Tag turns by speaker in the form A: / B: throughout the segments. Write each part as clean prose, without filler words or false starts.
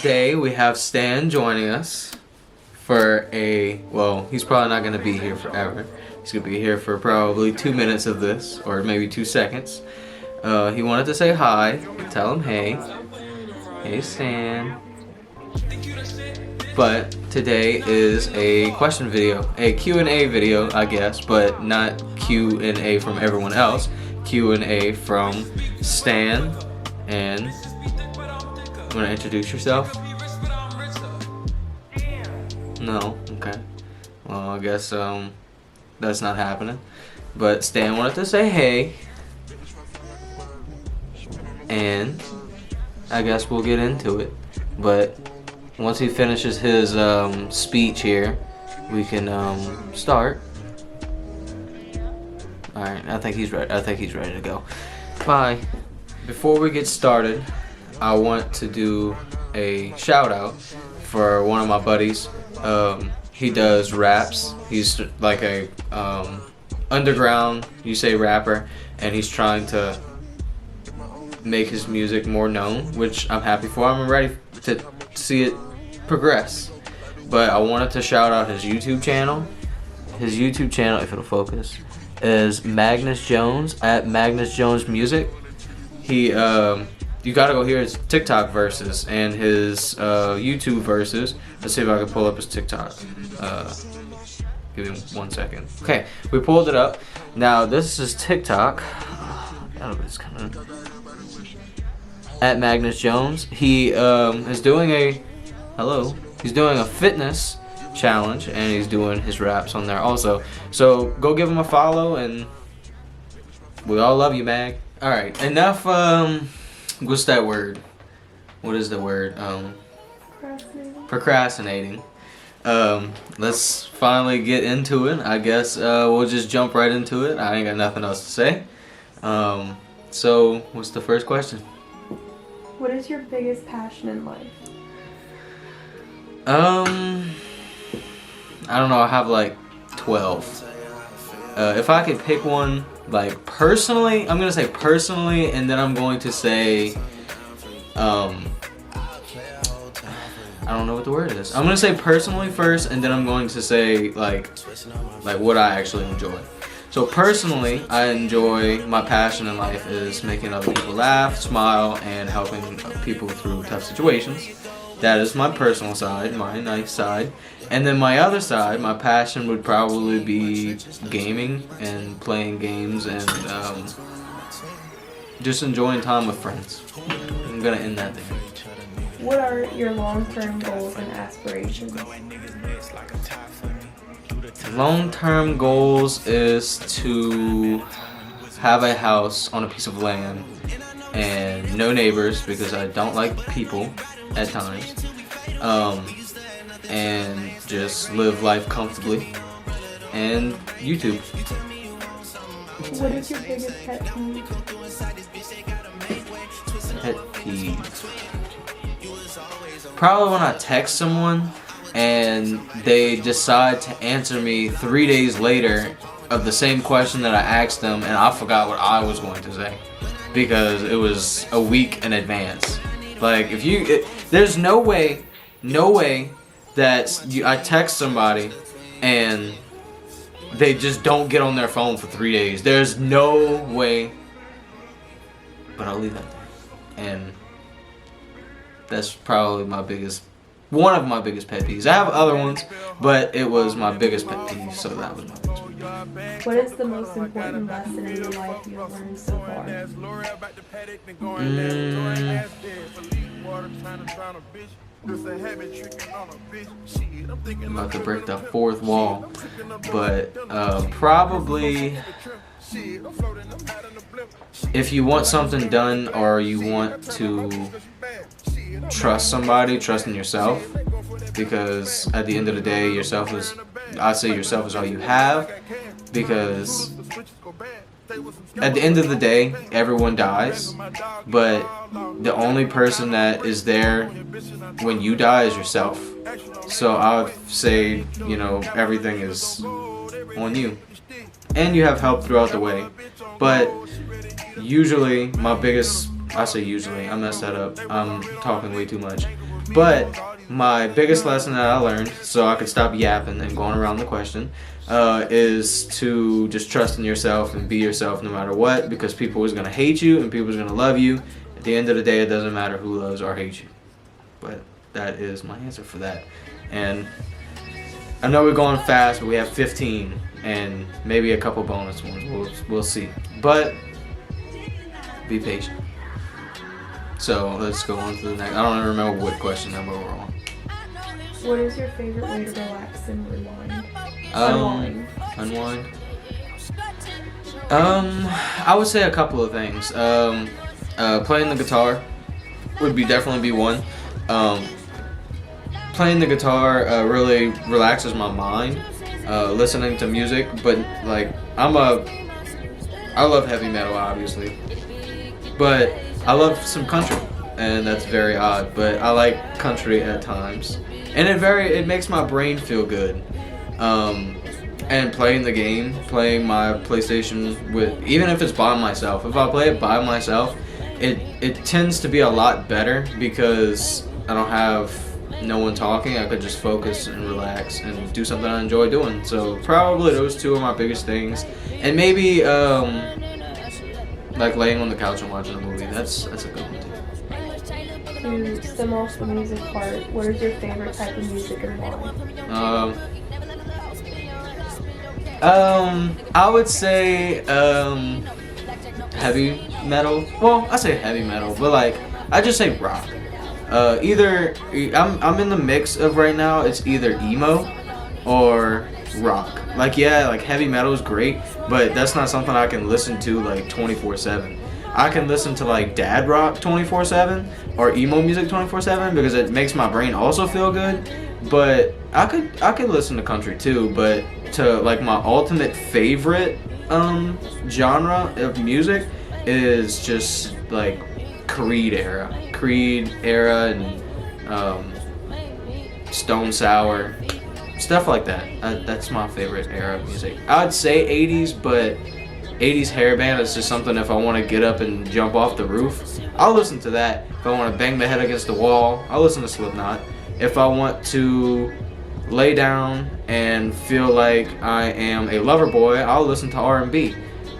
A: Today we have Stan joining us for well, he's probably not going to be here forever. He's going to be here for probably 2 minutes of this, or maybe 2 seconds. He wanted to say hi, tell him hey. Hey Stan. But today is a question video, a Q&A video, I guess, but not Q&A from everyone else. Q&A from Stan. And you want to introduce yourself? No? Okay. Well, I guess that's not happening. But Stan wanted to say hey. And I guess we'll get into it. But once he finishes his speech here, we can start. Alright, I think he's ready. I think he's ready to go. Bye. Before we get started, I want to do a shout out for one of my buddies. He does raps. He's like a underground, you say, rapper, and he's trying to make his music more known, which I'm happy for. I'm ready to see it progress. But I wanted to shout out his YouTube channel. His YouTube channel, if it'll focus, is Magnus Jones, at Magnus Jones Music. He you gotta go hear his TikTok verses and his YouTube verses. Let's see if I can pull up his TikTok. Give me 1 second. Okay, we pulled it up. Now this is TikTok. It's kind of at Magnus Jones. He is doing He's doing a fitness challenge, and he's doing his raps on there also. So go give him a follow, and we all love you, Mag. All right, enough. What's that word? What is the word? Procrastinating. Let's finally get into it. I guess we'll just jump right into it. I ain't got nothing else to say. So what's the first question?
B: What is your biggest passion in life?
A: I don't know. I have like 12. If I could pick one, like personally, I'm gonna say personally, and then I'm going to say, I don't know what the word is. I'm gonna say personally first, and then I'm going to say like what I actually enjoy. So personally, I enjoy, my passion in life is making other people laugh, smile, and helping people through tough situations. That is my personal side, my nice side. And then my other side, my passion would probably be gaming and playing games and just enjoying time with friends. I'm gonna end that there.
B: What are your long-term goals and aspirations?
A: Long-term goals is to have a house on a piece of land and no neighbors, because I don't like people at times, and just live life comfortably, and YouTube.
B: What is your biggest pet peeve?
A: Pet peeve. Probably when I text someone and they decide to answer me 3 days later of the same question that I asked them, and I forgot what I was going to say because it was a week in advance. Like, there's no way that I text somebody and they just don't get on their phone for 3 days. There's no way. But I'll leave that there. And that's probably one of my biggest pet peeves. I have other ones, but it was my biggest pet peeve, so that was my biggest pet peeve.
B: What is the most important lesson in your life you have learned so far? I'm about to break the fourth wall, but probably if you want something done, or you want to trust somebody, trust in yourself, because at the end of the day, yourself is all you have, because at the end of the day, everyone dies, but the only person that is there when you die is yourself. So I would say, everything is on you. And you have help throughout the way. But usually, I messed that up. I'm talking way too much.
A: But my biggest lesson that I learned, so I could stop yapping and going around the question, is to just trust in yourself and be yourself no matter what, because people is going to hate you and people is going to love you. At the end of the day, it doesn't matter who loves or hates you. But that is my answer for that. And I know we're going fast, but we have 15 and maybe a couple bonus ones. We'll see. But be patient. So let's go on to the next. I don't even remember what question number we're on.
C: What is your favorite way to relax and rewind?
A: Unwind. I would say a couple of things. Playing the guitar would definitely be one. Playing the guitar really relaxes my mind. Listening to music, but like I love heavy metal, obviously, but I love some country, and that's very odd, but I like country at times, and it makes my brain feel good. And playing the game, playing my PlayStation even if it's by myself, if I play it by myself, it tends to be a lot better because I don't have no one talking. I could just focus and relax and do something I enjoy doing. So probably those two are my biggest things, and maybe like laying on the couch and watching a movie. That's a good one too.
C: To sum off the music part, what is your favorite type of music and why?
A: I would say heavy metal. Well, I say heavy metal, but like I just say rock. Either I'm in the mix of right now. It's either emo or rock. Like heavy metal is great, but that's not something I can listen to like 24/7. I can listen to like dad rock 24/7 or emo music 24/7 because it makes my brain also feel good. But I could listen to country too. But to like my ultimate favorite genre of music is just like Creed era and Stone Sour, stuff like that. That's my favorite era of music. I'd say 80s, but 80s hair band is just something if I want to get up and jump off the roof, I'll listen to that. If I want to bang my head against the wall, I'll listen to Slipknot. If I want to lay down and feel like I am a lover boy, I'll listen to R&B.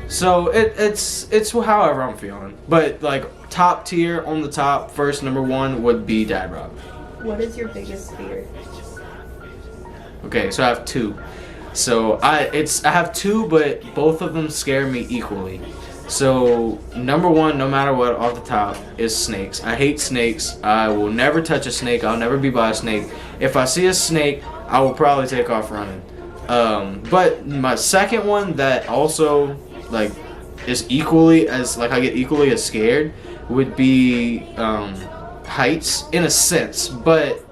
A: So it's however I'm feeling. But like top tier on the top, first number one would be dad rock.
C: What is your biggest fear?
A: Okay, so I have two. So I have two, but both of them scare me equally. So number one, no matter what, off the top, is snakes. I hate snakes. I will never touch a snake. I'll never be by a snake. If I see a snake, I will probably take off running. But my second one that also like is equally as like I get equally as scared would be heights in a sense, but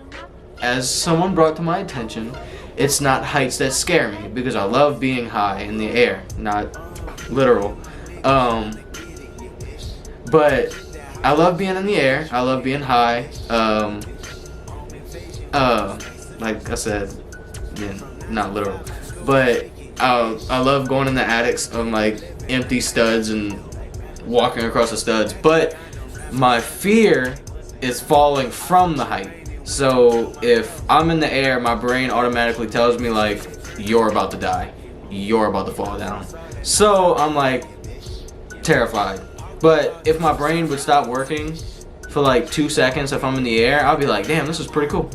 A: as someone brought to my attention, it's not heights that scare me because I love being high in the air, not literal. But I love being in the air. I love being high. Like I said, not literal, but I love going in the attics on like empty studs and walking across the studs. But my fear is falling from the height. So if I'm in the air, my brain automatically tells me like, you're about to die. You're about to fall down. So I'm like terrified. But if my brain would stop working for like 2 seconds if I'm in the air, I'll be like, damn, this is pretty cool.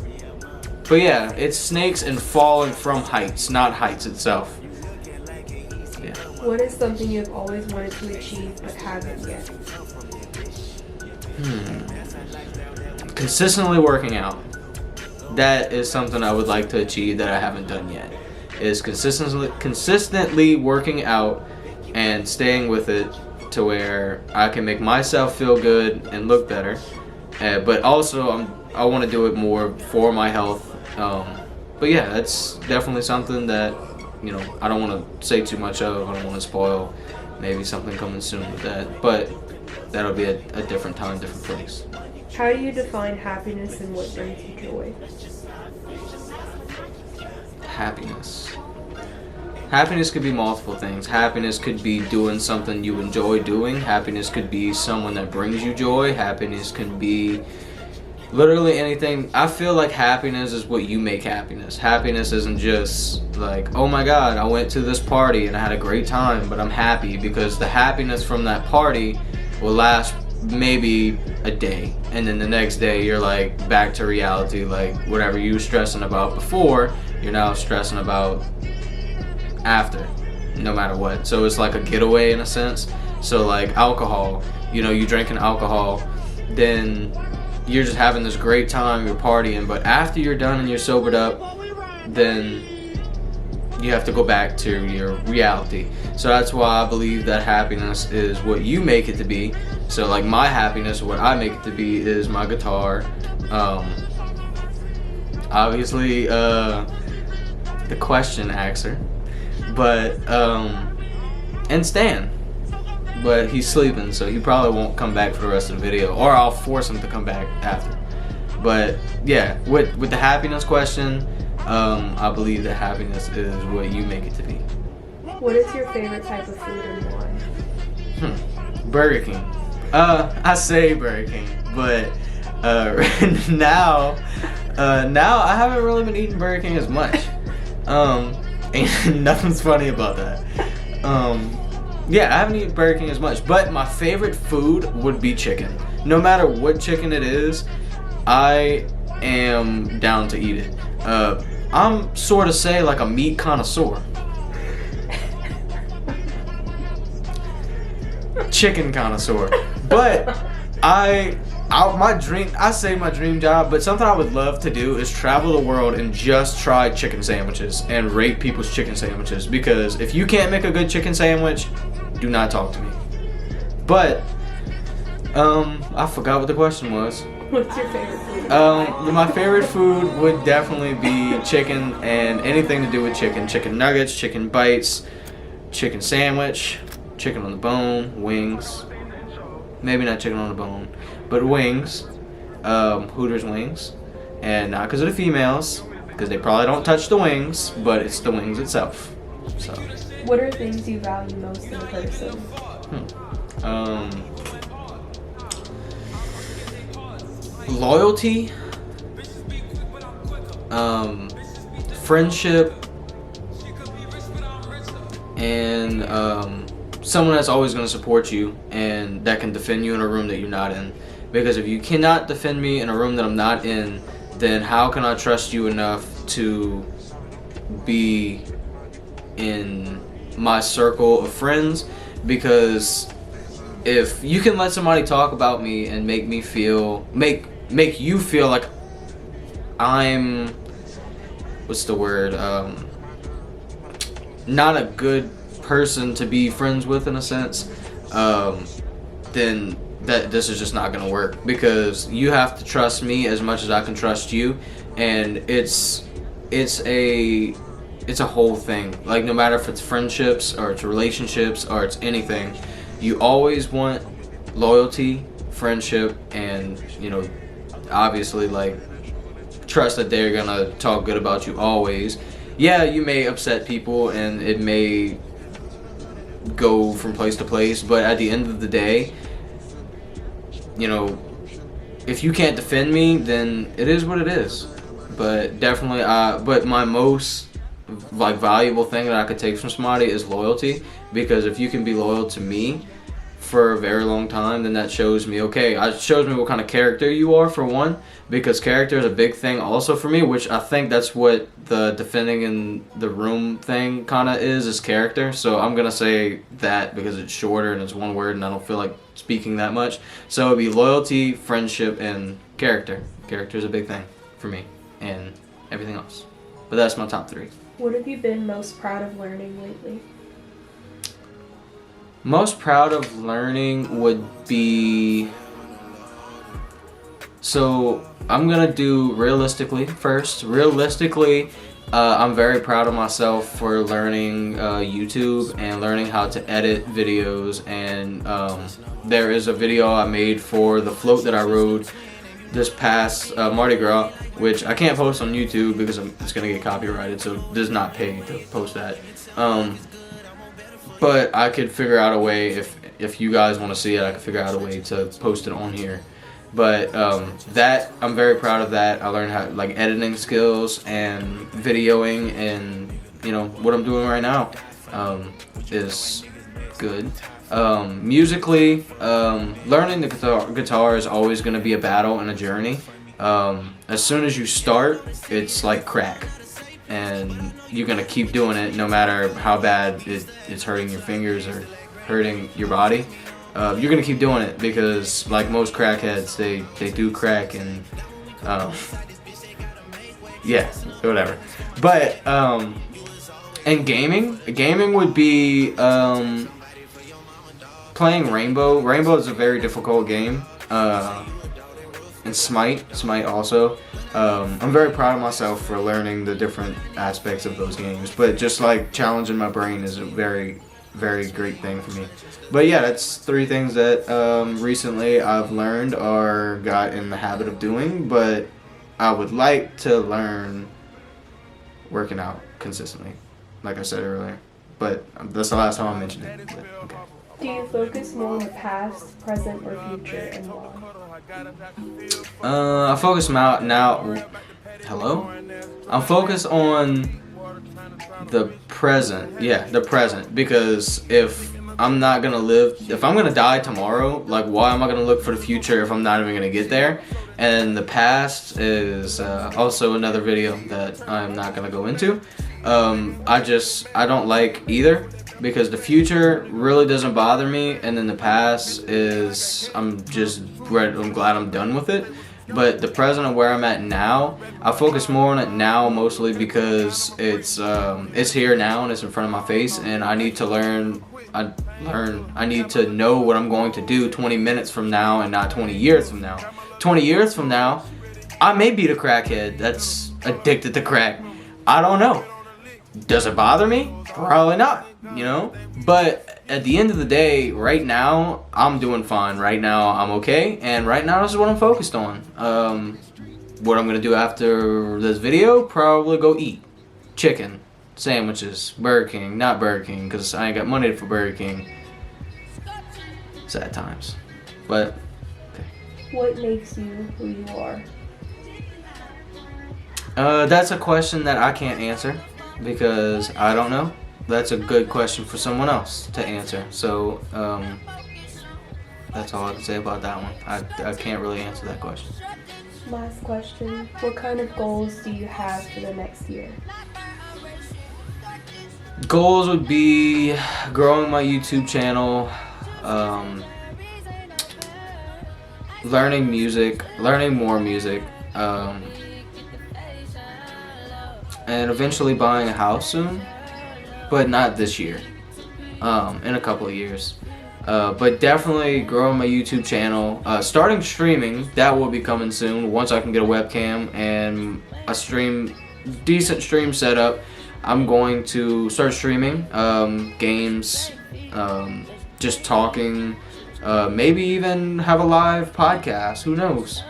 A: But yeah, it's snakes and falling from heights, not heights itself. Yeah.
C: What is something you've always wanted to achieve but haven't yet?
A: Consistently working out. That is something I would like to achieve that I haven't done yet. Is consistently working out and staying with it to where I can make myself feel good and look better. But also I want to do it more for my health. But yeah, that's definitely something that, I don't want to say too much of. I don't want to spoil maybe something coming soon with that. But that'll be a different time, different place.
C: How do you define happiness and what brings you joy?
A: Happiness. Happiness could be multiple things. Happiness could be doing something you enjoy doing. Happiness could be someone that brings you joy. Happiness can be Literally anything. I feel like happiness is what you make happiness. Happiness isn't just like, oh my god, I went to this party and I had a great time, but I'm happy, because the happiness from that party will last maybe a day, and then the next day you're like back to reality. Like whatever you were stressing about before, you're now stressing about after, no matter what. So it's like a getaway in a sense. So like alcohol, you know, you drinking alcohol, then you're just having this great time, you're partying, but after you're done and you're sobered up, then you have to go back to your reality. So that's why I believe that happiness is what you make it to be. So like my happiness, what I make it to be, is my guitar, obviously the question axer, but and Stan. But he's sleeping, so he probably won't come back for the rest of the video, or I'll force him to come back after. But yeah, with the happiness question, I believe that happiness is what you make it to be.
C: What is your favorite type of food and why?
A: Burger King. I say Burger King, but now I haven't really been eating Burger King as much. And nothing's funny about that. Yeah, I haven't eaten Burger King as much, but my favorite food would be chicken. No matter what chicken it is, I am down to eat it. I'm sort of say like a meat connoisseur. Chicken connoisseur. But my dream job, but something I would love to do is travel the world and just try chicken sandwiches and rate people's chicken sandwiches, because if you can't make a good chicken sandwich, do not talk to me. But I forgot what the question was.
C: What's your favorite food?
A: My favorite food would definitely be chicken, and anything to do with chicken. Chicken nuggets, chicken bites, chicken sandwich, chicken on the bone, wings. Maybe not chicken on the bone, but wings. Hooters wings. And not because of the females, because they probably don't touch the wings, but it's the wings itself. So.
C: What are things you value most in a person?
A: Loyalty, friendship, and someone that's always going to support you and that can defend you in a room that you're not in. Because if you cannot defend me in a room that I'm not in, then how can I trust you enough to be in my circle of friends? Because if you can let somebody talk about me and make you feel like I'm, what's the word, not a good person to be friends with in a sense, then this is just not gonna work, because you have to trust me as much as I can trust you, and it's a whole thing. Like, no matter if it's friendships or it's relationships or it's anything, you always want loyalty, friendship, and, you know, obviously, like, trust that they're gonna talk good about you always. Yeah, you may upset people and it may go from place to place, but at the end of the day, you know, if you can't defend me, then it is what it is. But definitely, but my most like valuable thing that I could take from somebody is loyalty, because if you can be loyal to me for a very long time, then that shows me, okay, it shows me what kind of character you are, for one, because character is a big thing also for me, which I think that's what the defending in the room thing kind of is character. So I'm gonna say that because it's shorter and it's one word and I don't feel like speaking that much. So it'd be loyalty, friendship, and character. Character is a big thing for me, and everything else. But that's my top 3.
C: What have you been most proud of learning lately?
A: Most proud of learning would be, so I'm gonna do realistically first. Realistically, I'm very proud of myself for learning YouTube and learning how to edit videos, and there is a video I made for the float that I rode this past Mardi Gras, which I can't post on YouTube because it's gonna get copyrighted, so it does not pay to post that. But I could figure out a way, if you guys want to see it, I could figure out a way to post it on here. But that I'm very proud of that. I learned how like editing skills and videoing, and what I'm doing right now is good. Musically, learning the guitar is always going to be a battle and a journey. As soon as you start, it's like crack, and you're going to keep doing it no matter how bad it's hurting your fingers or hurting your body. You're going to keep doing it because, like most crackheads, they do crack, and yeah, whatever. But and gaming would be playing Rainbow. Rainbow is a very difficult game. And Smite also. I'm very proud of myself for learning the different aspects of those games. But just like challenging my brain is a very, very great thing for me. But yeah, that's 3 things that recently I've learned or got in the habit of doing. But I would like to learn working out consistently, like I said earlier. But that's the last time I mentioned it. But, okay.
C: Do you focus more on the past, present, or future, and why?
A: I focus now. Hello? I'm focused on the present. Yeah, the present. Because if I'm not gonna if I'm gonna die tomorrow, like why am I gonna look for the future if I'm not even gonna get there? And the past is also another video that I'm not gonna go into. I don't like either, because the future really doesn't bother me, and then the past is I'm glad I'm done with it. But the present of where I'm at now, I focus more on it now, mostly because it's here now and it's in front of my face, and I need to learn. I need to know what I'm going to do 20 minutes from now and not 20 years from now. 20 years from now, I may be the crackhead that's addicted to crack. I don't know. Does it bother me? Probably not, But at the end of the day, right now, I'm doing fine. Right now, I'm okay. And right now, this is what I'm focused on. What I'm going to do after this video, probably go eat chicken, sandwiches, Burger King, not Burger King, because I ain't got money for Burger King. Sad times. But, okay.
C: What makes you who you are?
A: That's a question that I can't answer, because I don't know. That's a good question for someone else to answer. So, that's all I can say about that one. I can't really answer that question.
C: Last question. What kind of goals do you have for the next year?
A: Goals would be growing my YouTube channel, learning more music, and eventually buying a house soon, but not this year, in a couple of years. But definitely growing my YouTube channel, starting streaming, that will be coming soon once I can get a webcam and a decent stream setup. I'm going to start streaming games, just talking, maybe even have a live podcast, who knows.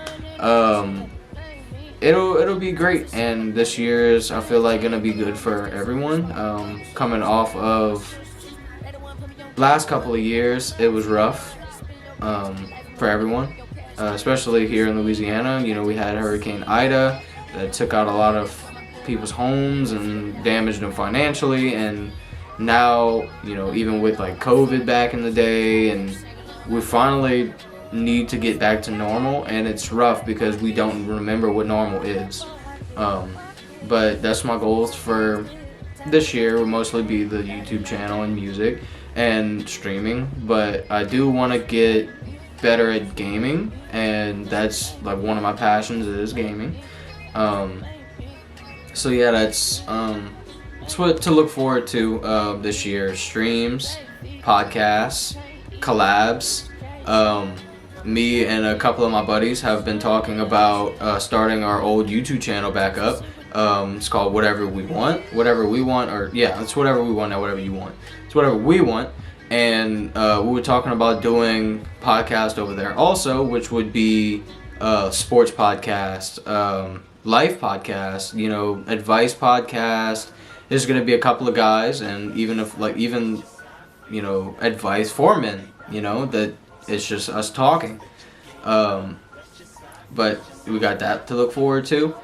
A: It'll be great, and this year's I feel like gonna be good for everyone. Coming off of last couple of years, it was rough for everyone, especially here in Louisiana. We had Hurricane Ida that took out a lot of people's homes and damaged them financially, and now even with like COVID back in the day, and we finally need to get back to normal, and it's rough because we don't remember what normal is. But that's my goals for this year. Will mostly be the YouTube channel and music and streaming, but I do want to get better at gaming, and that's like one of my passions is gaming. So yeah, that's what to look forward to this year. Streams, podcasts, collabs. Me and a couple of my buddies have been talking about starting our old YouTube channel back up. It's called Whatever We Want, it's Whatever We Want, not Whatever You Want. It's Whatever We Want. And we were talking about doing podcast over there also, which would be sports podcast, life podcast, advice podcast. There's gonna be a couple of guys, and even advice for men, that it's just us talking. but we got that to look forward to.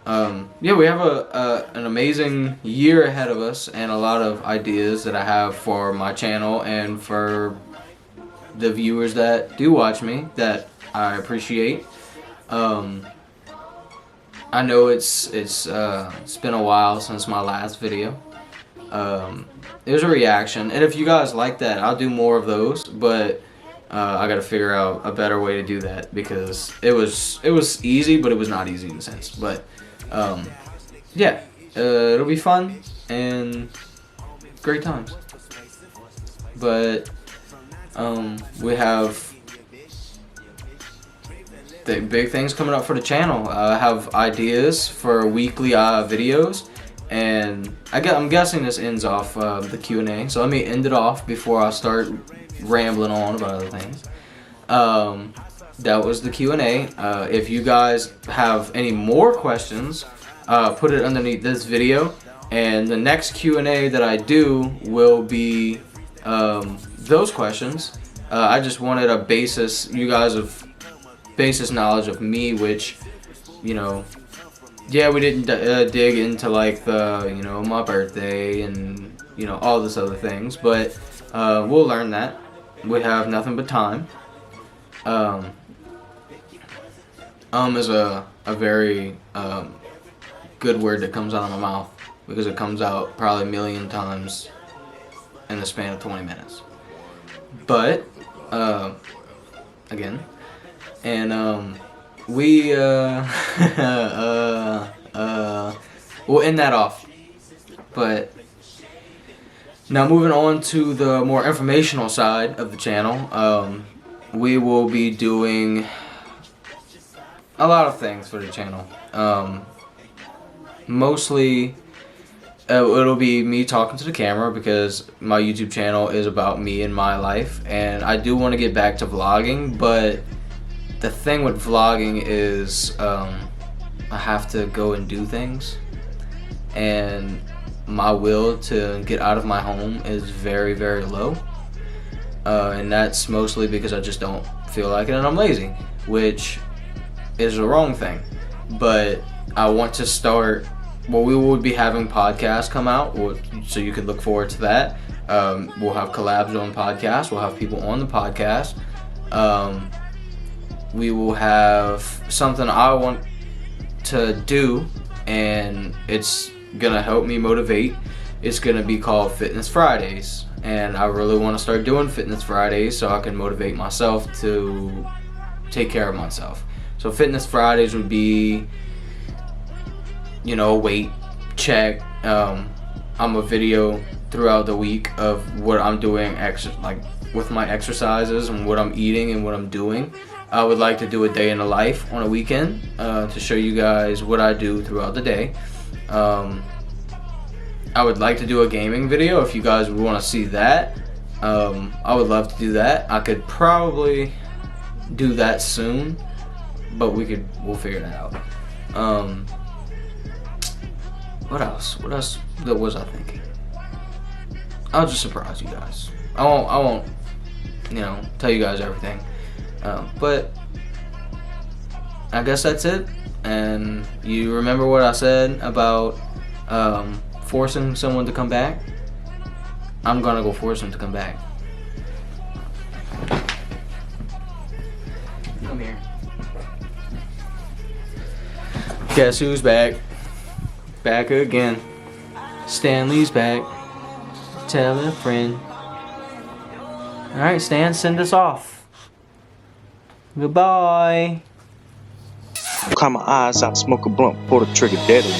A: Yeah, we have an amazing year ahead of us and a lot of ideas that I have for my channel and for the viewers that do watch me that I appreciate. I know it's been a while since my last video. It was a reaction, and if you guys like that, I'll do more of those, but I gotta figure out a better way to do that because it was easy, but it was not easy in a sense. But yeah, it'll be fun and great times. But we have the big things coming up for the channel. I have ideas for weekly videos, and I'm guessing this ends off the Q&A. So let me end it off before I start rambling on about other things. That was the Q&A. If you guys have any more questions, put it underneath this video, and the next Q&A that I do will be those questions. I just wanted a basis, you guys have basis knowledge of me, which, you know, yeah, we didn't dig into like the, you know, my birthday and, you know, all this other things, but we'll learn that. We have nothing but time. Is a very good word that comes out of my mouth because it comes out probably a million times in the span of 20 minutes. But again, and we we'll end that off. But now moving on to the more informational side of the channel, we will be doing a lot of things for the channel. Mostly it'll be me talking to the camera because my YouTube channel is about me and my life, and I do want to get back to vlogging, but the thing with vlogging is I have to go and do things, and my will to get out of my home is very, very low, and that's mostly because I just don't feel like it and I'm lazy, which is the wrong thing. But I want to start, well, we will be having podcasts come out, so you can look forward to that. We'll have collabs on podcasts, we'll have people on the podcast. We will have something I want to do, and it's gonna help me motivate. It's gonna be called Fitness Fridays, and I really want to start doing Fitness Fridays so I can motivate myself to take care of myself. So Fitness Fridays would be, you know, weight check. I'm a video throughout the week of what I'm doing, like with my exercises and what I'm eating and what I'm doing. I would like to do a day in the life on a weekend to show you guys what I do throughout the day. I would like to do a gaming video if you guys would want to see that. I would love to do that. I could probably do that soon, but we'll figure that out. What else was I thinking? I'll just surprise you guys. I won't, you know, tell you guys everything. But I guess that's it. And you remember what I said about forcing someone to come back? I'm gonna go force him to come back. Come here. Guess who's back? Back again. Stanley's back. Tell a friend. Alright, Stan, send us off. Goodbye.
D: Cry my eyes out, smoke a blunt, pull the trigger deadly.